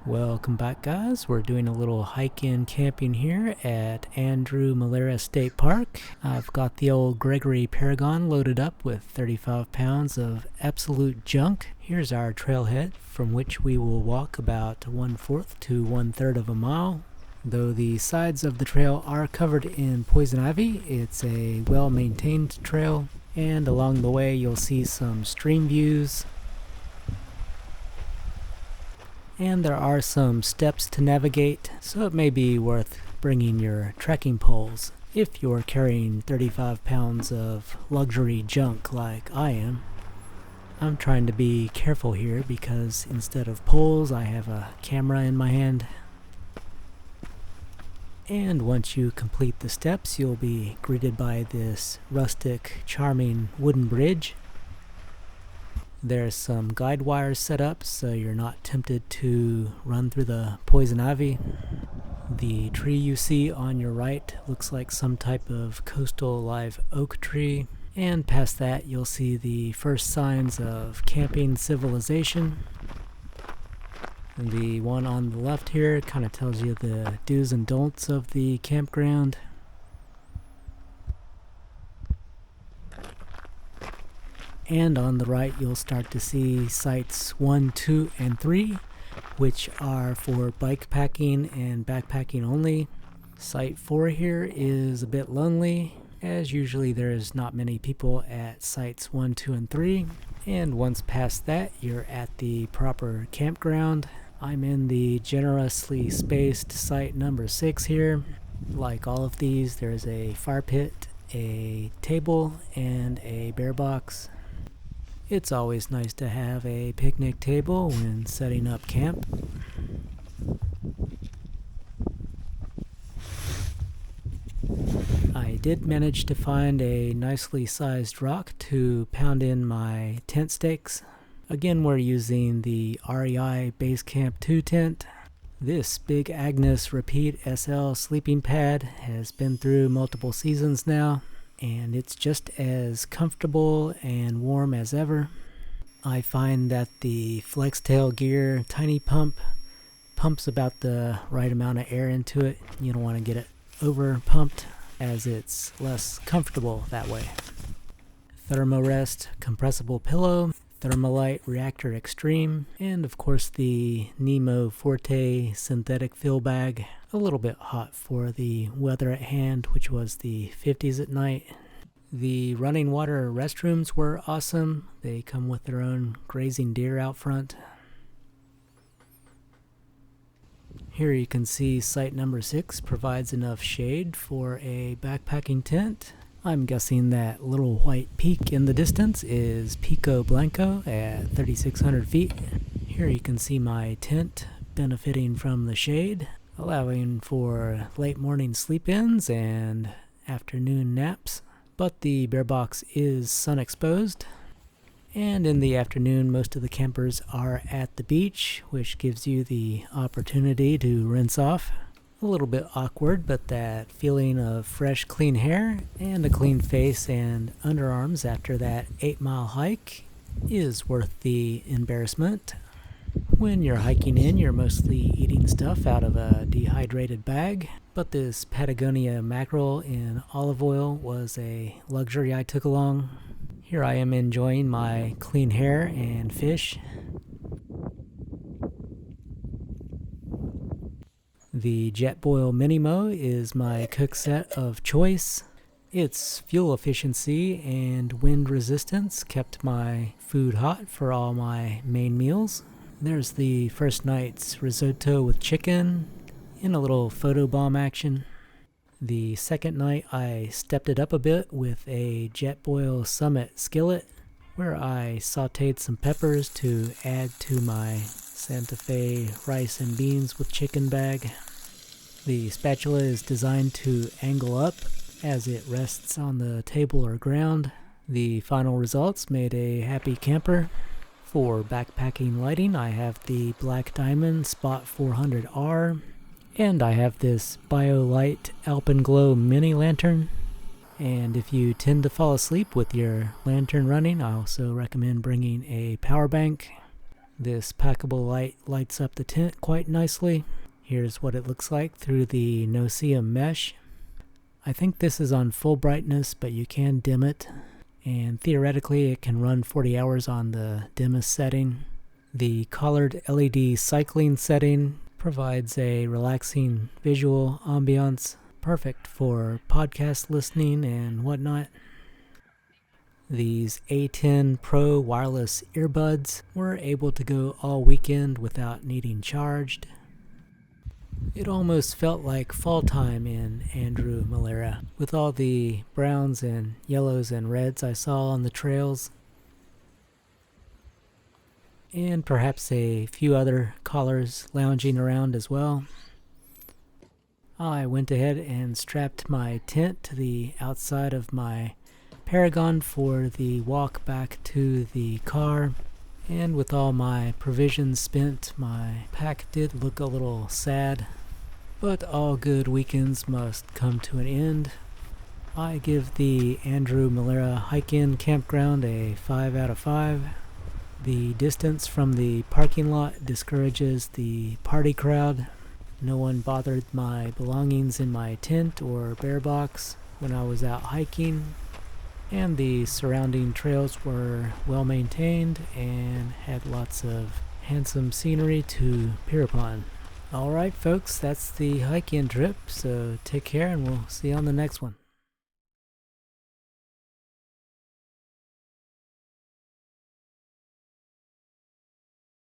Welcome back, guys. We're doing a little hike-in camping here at Andrew Molera State Park. I've got the old Gregory Paragon loaded up with 35 pounds of absolute junk. Here's our trailhead, from which we will walk about 1/4 to 1/3 of a mile. Though the sides of the trail are covered in poison ivy, it's a well-maintained trail, and along the way you'll see some stream views, and there are some steps to navigate, so it may be worth bringing your trekking poles if you're carrying 35 pounds of luxury junk like I am. I'm trying to be careful here because instead of poles I have a camera in my hand. And once you complete the steps, you'll be greeted by this rustic, charming wooden bridge. There's some guide wires set up so you're not tempted to run through the poison ivy. The tree you see on your right looks like some type of coastal live oak tree, and past that you'll see the first signs of camping civilization. The one on the left here kind of tells you the do's and don'ts of the campground. And on the right you'll start to see sites 1, 2, and 3, which are for bike packing and backpacking only. Site 4 here is a bit lonely, as usually there's not many people at sites 1, 2, and 3. And once past that, you're at the proper campground. I'm in the generously spaced site number 6 here. Like all of these, there's a fire pit, a table, and a bear box. It's always nice to have a picnic table when setting up camp. I did manage to find a nicely sized rock to pound in my tent stakes. Again, we're using the REI Base Camp 2 tent. This Big Agnes Repeat SL sleeping pad has been through multiple seasons now, and it's just as comfortable and warm as ever. I find that the Flextail Gear Tiny Pump pumps about the right amount of air into it. You don't want to get it over pumped, as it's less comfortable that way. Thermarest compressible pillow, Thermalite Reactor Extreme, and of course the Nemo Forte synthetic fill bag. A little bit hot for the weather at hand, which was the 50s at night. The running water restrooms were awesome. They come with their own grazing deer out front. Here you can see site number 6 provides enough shade for a backpacking tent. I'm guessing that little white peak in the distance is Pico Blanco at 3,600 feet. Here you can see my tent benefiting from the shade, allowing for late morning sleep-ins and afternoon naps. But the bear box is sun exposed, and in the afternoon most of the campers are at the beach, which gives you the opportunity to rinse off. A little bit awkward, but that feeling of fresh clean hair and a clean face and underarms after that 8-mile hike is worth the embarrassment. When you're hiking in, you're mostly eating stuff out of a dehydrated bag, but this Patagonia mackerel in olive oil was a luxury I took along. Here I am enjoying my clean hair and fish. The Jetboil Minimo is my cook set of choice. Its fuel efficiency and wind resistance kept my food hot for all my main meals. There's the first night's risotto with chicken in a little photobomb action. The second night I stepped it up a bit with a Jetboil Summit skillet, where I sauteed some peppers to add to my Santa Fe rice and beans with chicken bag. The spatula is designed to angle up as it rests on the table or ground. The final results made a happy camper. For backpacking lighting, I have the Black Diamond Spot 400R, and I have this BioLite Alpenglow mini lantern. And if you tend to fall asleep with your lantern running, I also recommend bringing a power bank. This packable light lights up the tent quite nicely. Here's what it looks like through the no-see-um mesh. I think this is on full brightness, but you can dim it, and theoretically it can run 40 hours on the dimmest setting. The collared LED cycling setting provides a relaxing visual ambiance, perfect for podcast listening and whatnot. These A10 Pro wireless earbuds were able to go all weekend without needing charged. It almost felt like fall time in Andrew Molera, with all the browns and yellows and reds I saw on the trails, and perhaps a few other callers lounging around as well. I went ahead and strapped my tent to the outside of my Paragon for the walk back to the car, and with all my provisions spent, my pack did look a little sad, but all good weekends must come to an end. I give the Andrew Molera Hike-In Campground a 5 out of 5. The distance from the parking lot discourages the party crowd. No one bothered my belongings in my tent or bear box when I was out hiking. And the surrounding trails were well maintained and had lots of handsome scenery to peer upon. Alright folks, that's the hike-in trip, so take care and we'll see you on the next one.